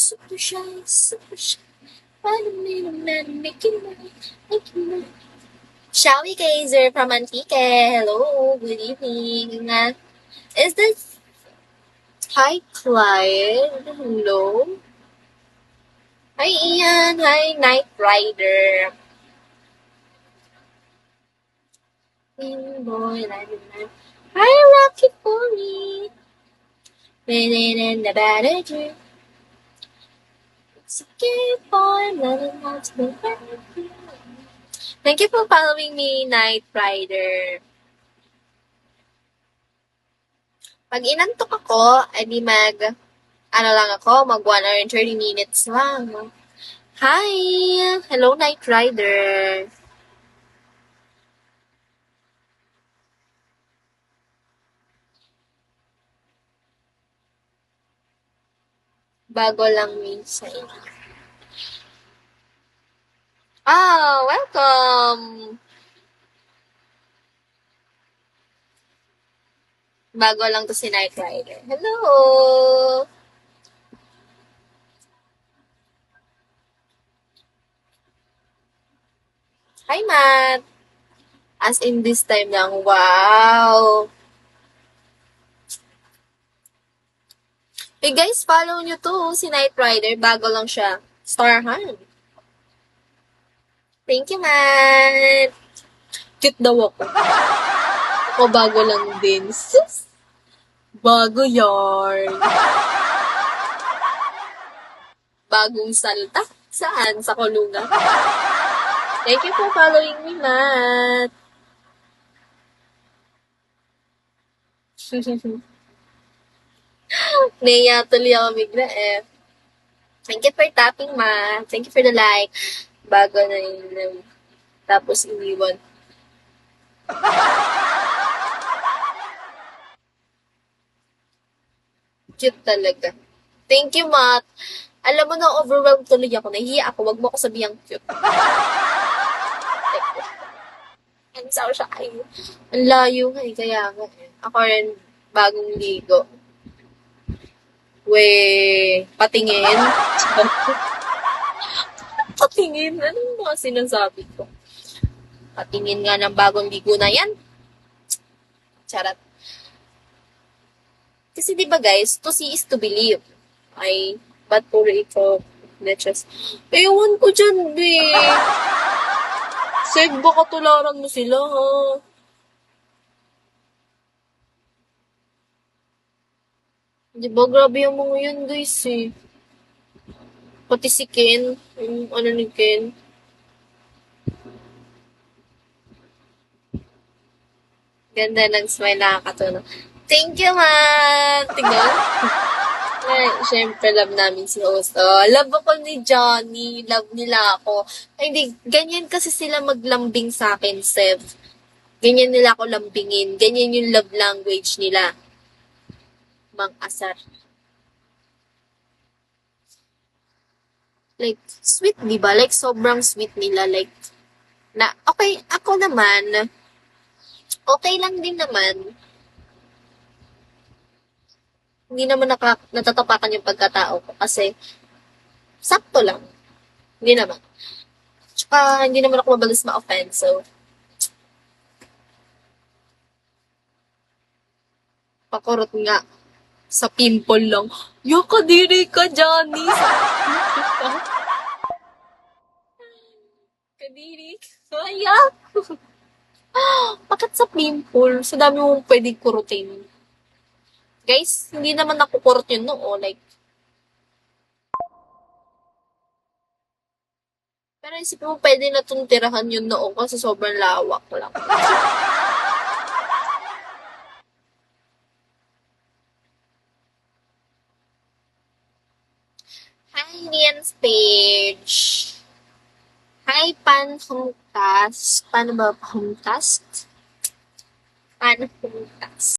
super shy, super shy. Follow me, no matter, make it mine. Shall we, Kaiser from Antique? Hello, good evening. Is this Hi, Clyde? Hello? Hi, Ian. Hi, Night Rider. Boy, hi, Rocky Pony. Living in the better dream. It's okay, boy, loving not to be happy. Thank you for following me, Night Rider. Pag inantok ako, edi lang ako, mag 1 hour and 30 minutes lang. Hi! Hello, Night Rider. Bago lang minsan. Welcome! Bago lang to si Night Rider. Hello! Hi, Matt! As in this time lang. Wow! Hey guys, follow nyo to si Night Rider. Bago lang siya. Starhan. Thank you, Matt! Cute daw ako. Ako bago lang din. Sus! Bago yarn. Bagong salta. Saan? Sa kulungan. Thank you for following me, Matt. Naiya tuloy ako bigla eh. Thank you for tapping, Matt. Thank you for the like. Bago na yun. Tapos iniwan. Cute talaga. Thank you, Matt. Alam mo na, overwhelmed tuloy ako. Nahihiya ako. Wag mo ako sabihang cute. Ang sao siya ay. Ang layo nga eh. Kaya nga eh. Ako rin bagong ligo. Patingin. Patingin? Anong mga sinasabi ko? Patingin nga ng bagong ligo na yan. Charat. Kasi di ba guys, to see is to believe. Ay, ba't puro ikaw? Let's ewan ko dyan, be. Seg, baka tularan mo sila, ha? Di ba, grabe yung mga yun, guys, eh. Pati si Ken, yung ano ni Ken. Ganda ng smile, nakakatuwa. Thank you, man! Tingnan. Ay, syempre, love namin si host. Love ako ni Johnny. Love nila ako. Ay, hindi, ganyan kasi sila maglambing sa akin, Sev. Ganyan nila ako lambingin. Ganyan yung love language nila. Mang asar. Like, sweet, di ba? Like, sobrang sweet nila. Like, okay, ako naman, okay lang din naman. Hindi naman natatapakan yung pagkatao ko kasi sakto lang. Hindi naman. Tsaka, hindi naman ako mabilis ma-offend. So, pakurot nga. Sa pimple lang. Yo, kadiri ka, Johnny. Kadiri ka. Ayak. Bakit sa pimple? Sa dami mong pwedeng kurutin. Guys, hindi naman nakukurot yun, no? O, like, pero isipin mo, pwede na itong tirahan yung noo kasi sobrang lawak lang. Hi, Lian's page. Hi, Panhumtas. Paano ba Panhumtas? Panhumtas.